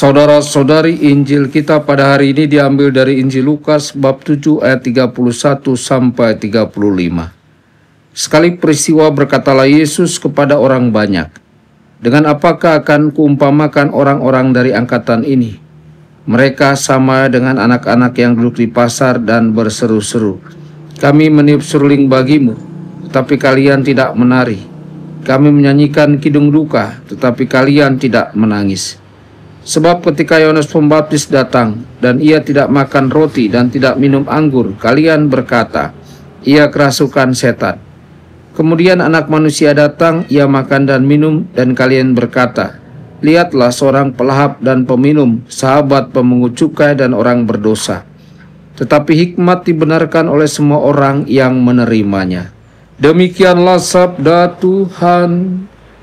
Saudara-saudari, Injil kita pada hari ini diambil dari Injil Lukas bab 7 ayat 31 sampai 35. Sekali peristiwa berkatalah Yesus kepada orang banyak, "Dengan apakah akan kuumpamakan orang-orang dari angkatan ini? Mereka sama dengan anak-anak yang duduk di pasar dan berseru-seru, 'Kami meniup seruling bagimu, tetapi kalian tidak menari. Kami menyanyikan kidung duka, tetapi kalian tidak menangis.' Sebab ketika Yohanes Pembaptis datang, dan ia tidak makan roti dan tidak minum anggur, kalian berkata, 'Ia kerasukan setan.' Kemudian Anak Manusia datang, ia makan dan minum, dan kalian berkata, 'Lihatlah seorang pelahap dan peminum, sahabat pemungut cukai dan orang berdosa.' Tetapi hikmat dibenarkan oleh semua orang yang menerimanya." Demikianlah sabda Tuhan.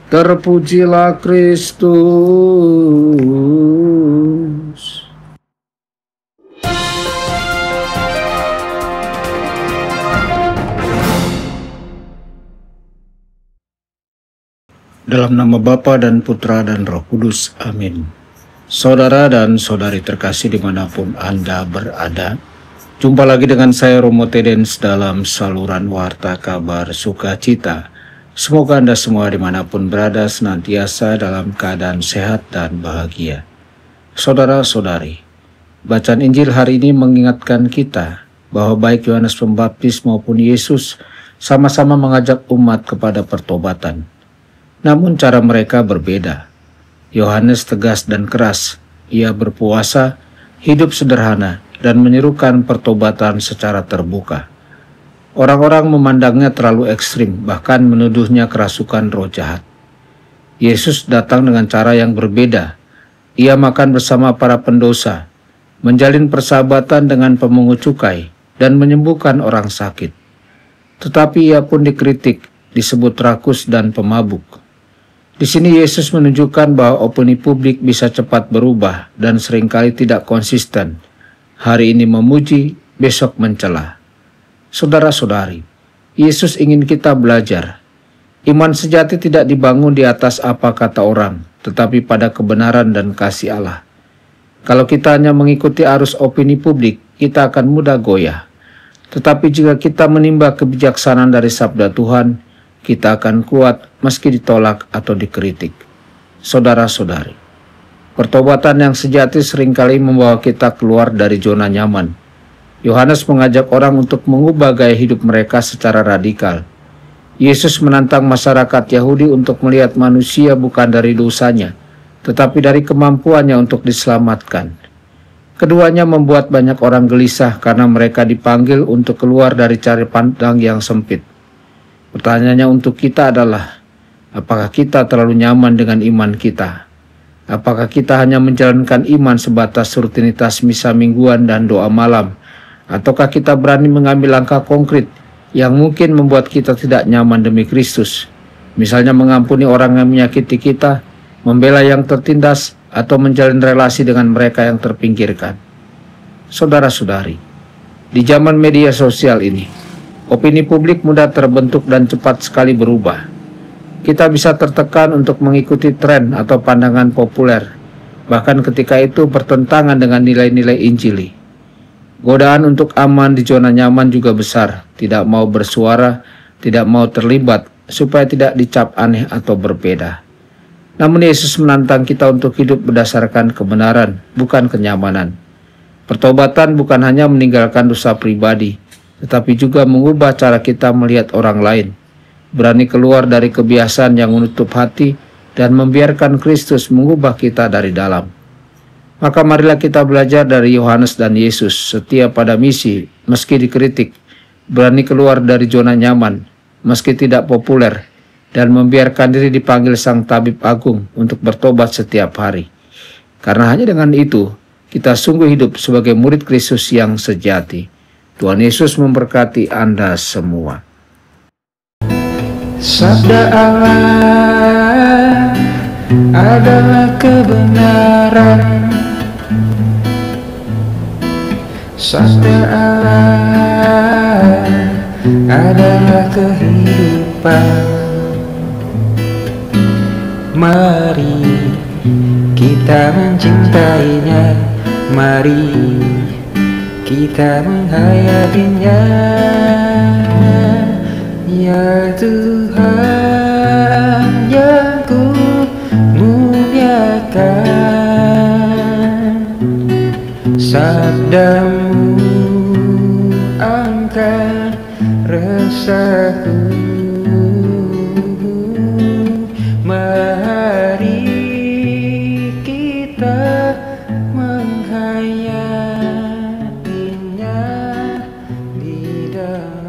Terpujilah Kristus. Dalam nama Bapa dan Putra dan Roh Kudus. Amin. Saudara dan saudari terkasih dimanapun Anda berada, jumpa lagi dengan saya Romo Tedens dalam saluran Warta Kabar Sukacita. Semoga Anda semua dimanapun berada senantiasa dalam keadaan sehat dan bahagia. Saudara-saudari, bacaan Injil hari ini mengingatkan kita bahwa baik Yohanes Pembaptis maupun Yesus sama-sama mengajak umat kepada pertobatan. Namun cara mereka berbeda. Yohanes tegas dan keras, ia berpuasa, hidup sederhana, dan menyerukan pertobatan secara terbuka. Orang-orang memandangnya terlalu ekstrim, bahkan menuduhnya kerasukan roh jahat. Yesus datang dengan cara yang berbeda. Ia makan bersama para pendosa, menjalin persahabatan dengan pemungut cukai, dan menyembuhkan orang sakit. Tetapi ia pun dikritik, disebut rakus dan pemabuk. Di sini Yesus menunjukkan bahwa opini publik bisa cepat berubah dan seringkali tidak konsisten. Hari ini memuji, besok mencela. Saudara-saudari, Yesus ingin kita belajar. Iman sejati tidak dibangun di atas apa kata orang, tetapi pada kebenaran dan kasih Allah. Kalau kita hanya mengikuti arus opini publik, kita akan mudah goyah. Tetapi jika kita menimba kebijaksanaan dari sabda Tuhan, kita akan kuat meski ditolak atau dikritik. Saudara-saudari, pertobatan yang sejati seringkali membawa kita keluar dari zona nyaman. Yohanes mengajak orang untuk mengubah gaya hidup mereka secara radikal. Yesus menantang masyarakat Yahudi untuk melihat manusia bukan dari dosanya, tetapi dari kemampuannya untuk diselamatkan. Keduanya membuat banyak orang gelisah karena mereka dipanggil untuk keluar dari cara pandang yang sempit. Pertanyaannya untuk kita adalah, apakah kita terlalu nyaman dengan iman kita? Apakah kita hanya menjalankan iman sebatas rutinitas misa mingguan dan doa malam? Ataukah kita berani mengambil langkah konkret yang mungkin membuat kita tidak nyaman demi Kristus? Misalnya mengampuni orang yang menyakiti kita, membela yang tertindas, atau menjalin relasi dengan mereka yang terpinggirkan. Saudara-saudari, di zaman media sosial ini, opini publik mudah terbentuk dan cepat sekali berubah. Kita bisa tertekan untuk mengikuti tren atau pandangan populer, bahkan ketika itu bertentangan dengan nilai-nilai Injili. Godaan untuk aman di zona nyaman juga besar, tidak mau bersuara, tidak mau terlibat, supaya tidak dicap aneh atau berbeda. Namun Yesus menantang kita untuk hidup berdasarkan kebenaran, bukan kenyamanan. Pertobatan bukan hanya meninggalkan dosa pribadi, tetapi juga mengubah cara kita melihat orang lain, berani keluar dari kebiasaan yang menutup hati, dan membiarkan Kristus mengubah kita dari dalam. Maka marilah kita belajar dari Yohanes dan Yesus, setia pada misi meski dikritik, berani keluar dari zona nyaman meski tidak populer, dan membiarkan diri dipanggil Sang Tabib Agung untuk bertobat setiap hari. Karena hanya dengan itu, kita sungguh hidup sebagai murid Kristus yang sejati. Tuhan Yesus memberkati Anda semua. Sabda Allah adalah kebenaran. Sabda Allah adalah kehidupan. Mari kita mencintainya. Mari kita menghayatinya. Ya Tuhan yang ku muliakan, sabdamu angkat resahku. Mari kita menghayatinya di dalam